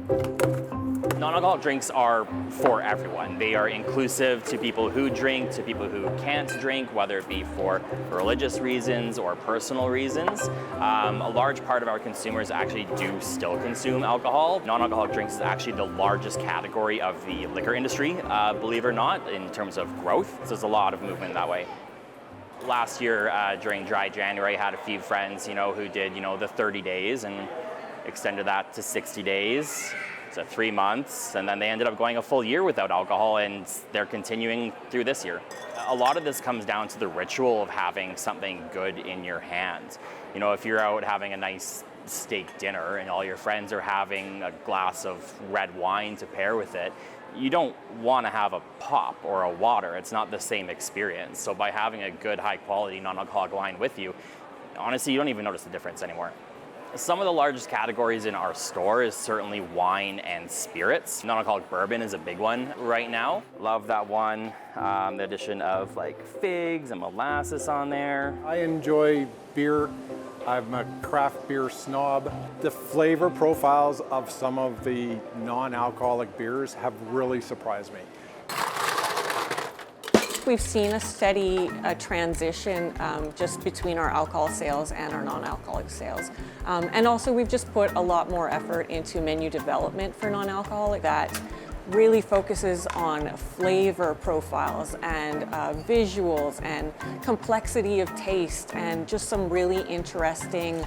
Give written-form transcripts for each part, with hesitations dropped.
Non-alcoholic drinks are for everyone. They are inclusive to people who drink, to people who can't drink, whether it be for religious reasons or personal reasons. A large part of our consumers actually do still consume alcohol. Non-alcoholic drinks is actually the largest category of the liquor industry, believe it or not, in terms of growth. So there's a lot of movement that way. Last year during Dry January, I had a few friends, who did, the 30 days and extended that to 60 days. So 3 months, and then they ended up going a full year without alcohol, and they're continuing through this year. A lot of this comes down to the ritual of having something good in your hand. If you're out having a nice steak dinner and all your friends are having a glass of red wine to pair with it, you don't want to have a pop or a water. It's not the same experience. So by having a good, high quality non-alcoholic wine with you, honestly, you don't even notice the difference anymore. Some of the largest categories in our store is certainly wine and spirits. Non-alcoholic bourbon is a big one right now. Love that one. The addition of figs and molasses on there. I enjoy beer. I'm a craft beer snob. The flavor profiles of some of the non-alcoholic beers have really surprised me. We've seen a steady transition just between our alcohol sales and our non-alcoholic sales. And also we've just put a lot more effort into menu development for non-alcoholic that really focuses on flavor profiles and visuals and complexity of taste and just some really interesting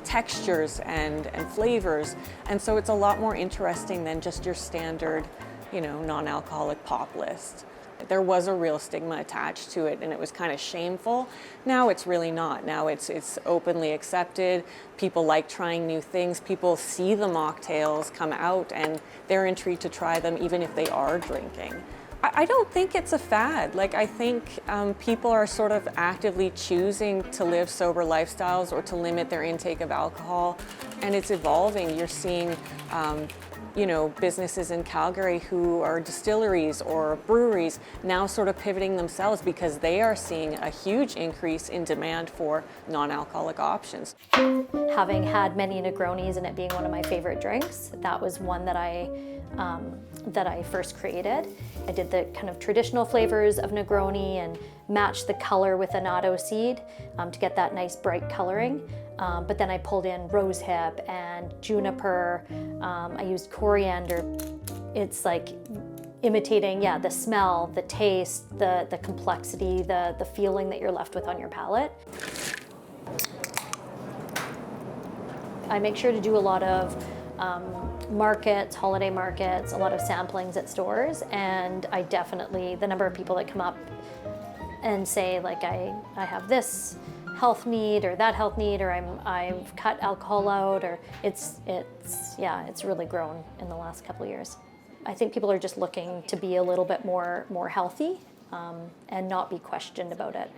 textures and flavors. And so it's a lot more interesting than just your standard, non-alcoholic pop list. There was a real stigma attached to it and it was kind of shameful. Now it's really not. Now it's openly accepted. People like trying new things. People see the mocktails come out and they're intrigued to try them even if they are drinking. I don't think it's a fad. I think people are sort of actively choosing to live sober lifestyles or to limit their intake of alcohol, and it's evolving. You're seeing businesses in Calgary who are distilleries or breweries now sort of pivoting themselves because they are seeing a huge increase in demand for non-alcoholic options. Having had many Negronis and it being one of my favorite drinks, that was one that I first created. I did the kind of traditional flavors of Negroni and matched the color with annatto seed to get that nice bright coloring. But then I pulled in rosehip and juniper. I used coriander. It's imitating, the smell, the taste, the complexity, the feeling that you're left with on your palate. I make sure to do a lot of markets, holiday markets, a lot of samplings at stores, and I definitely, the number of people that come up and say I have this health need or that health need, or I've cut alcohol out, or it's really grown in the last couple of years. I think people are just looking to be a little bit more healthy and not be questioned about it.